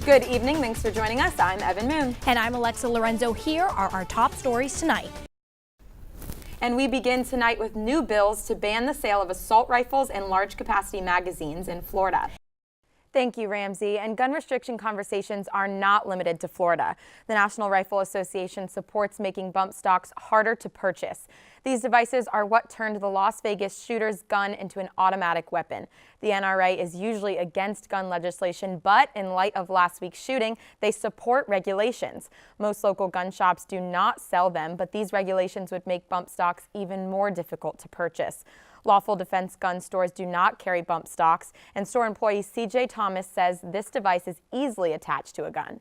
Good evening. Thanks for joining us. I'm Evan Moon. And I'm Alexa Lorenzo. Here are our top stories tonight. And we begin tonight with new bills to ban the sale of assault rifles and large capacity magazines in Florida. Thank you, Ramsey. And gun restriction conversations are not limited to Florida. The National Rifle Association supports making bump stocks harder to purchase. These devices are what turned the Las Vegas shooter's gun into an automatic weapon. The NRA is usually against gun legislation, but in light of last week's shooting, they support regulations. Most local gun shops do not sell them, but these regulations would make bump stocks even more difficult to purchase. Lawful defense gun stores do not carry bump stocks, and store employee C.J. Thomas says this device is easily attached to a gun.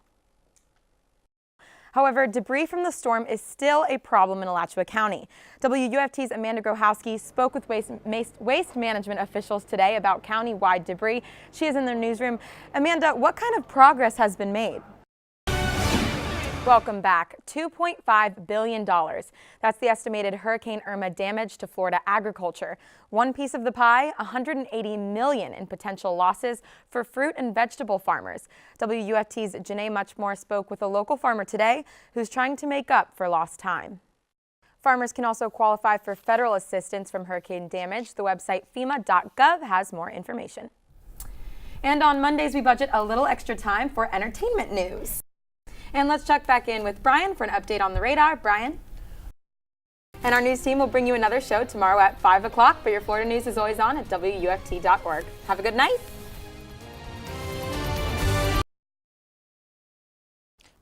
However, debris from the storm is still a problem in Alachua County. WUFT's Amanda Grohowski spoke with waste management officials today about county-wide debris. She is in their newsroom. Amanda, what kind of progress has been made? Welcome back. $2.5 billion. That's the estimated Hurricane Irma damage to Florida agriculture. One piece of the pie, $180 million in potential losses for fruit and vegetable farmers. WUFT's Janae Muchmore spoke with a local farmer today who's trying to make up for lost time. Farmers can also qualify for federal assistance from hurricane damage. The website FEMA.gov has more information. And on Mondays, we budget a little extra time for entertainment news. And let's check back in with Brian for an update on the radar. Brian? And our news team will bring you another show tomorrow at 5 o'clock, but your Florida news is always on at WUFT.org. Have a good night.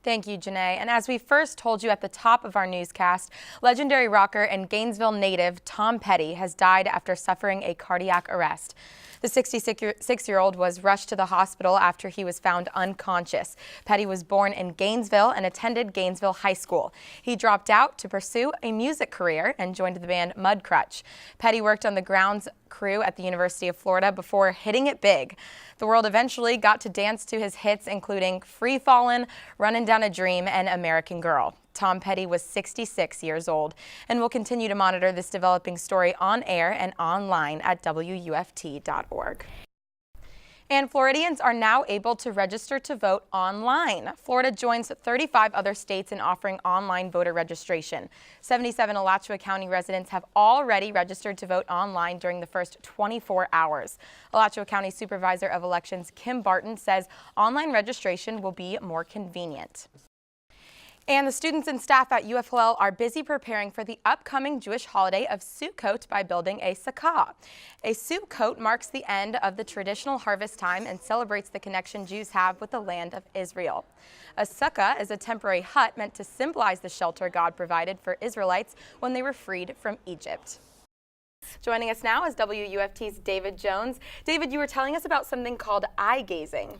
Thank you, Janae. And as we first told you at the top of our newscast, legendary rocker and Gainesville native Tom Petty has died after suffering a cardiac arrest. The 66-year-old was rushed to the hospital after he was found unconscious. Petty was born in Gainesville and attended Gainesville High School. He dropped out to pursue a music career and joined the band Mudcrutch. Petty worked on the grounds crew at the University of Florida before hitting it big. The world eventually got to dance to his hits, including Free Fallin', Runnin' Down a Dream, and American Girl. Tom Petty was 66 years old, and we'll continue to monitor this developing story on air and online at WUFT.org. And Floridians are now able to register to vote online. Florida joins 35 other states in offering online voter registration. 77 Alachua County residents have already registered to vote online during the first 24 hours. Alachua County Supervisor of Elections Kim Barton says online registration will be more convenient. And the students and staff at UFLL are busy preparing for the upcoming Jewish holiday of Sukkot by building a sukkah. A Sukkot marks the end of the traditional harvest time and celebrates the connection Jews have with the land of Israel. A sukkah is a temporary hut meant to symbolize the shelter God provided for Israelites when they were freed from Egypt. Joining us now is WUFT's David Jones. David, you were telling us about something called eye gazing.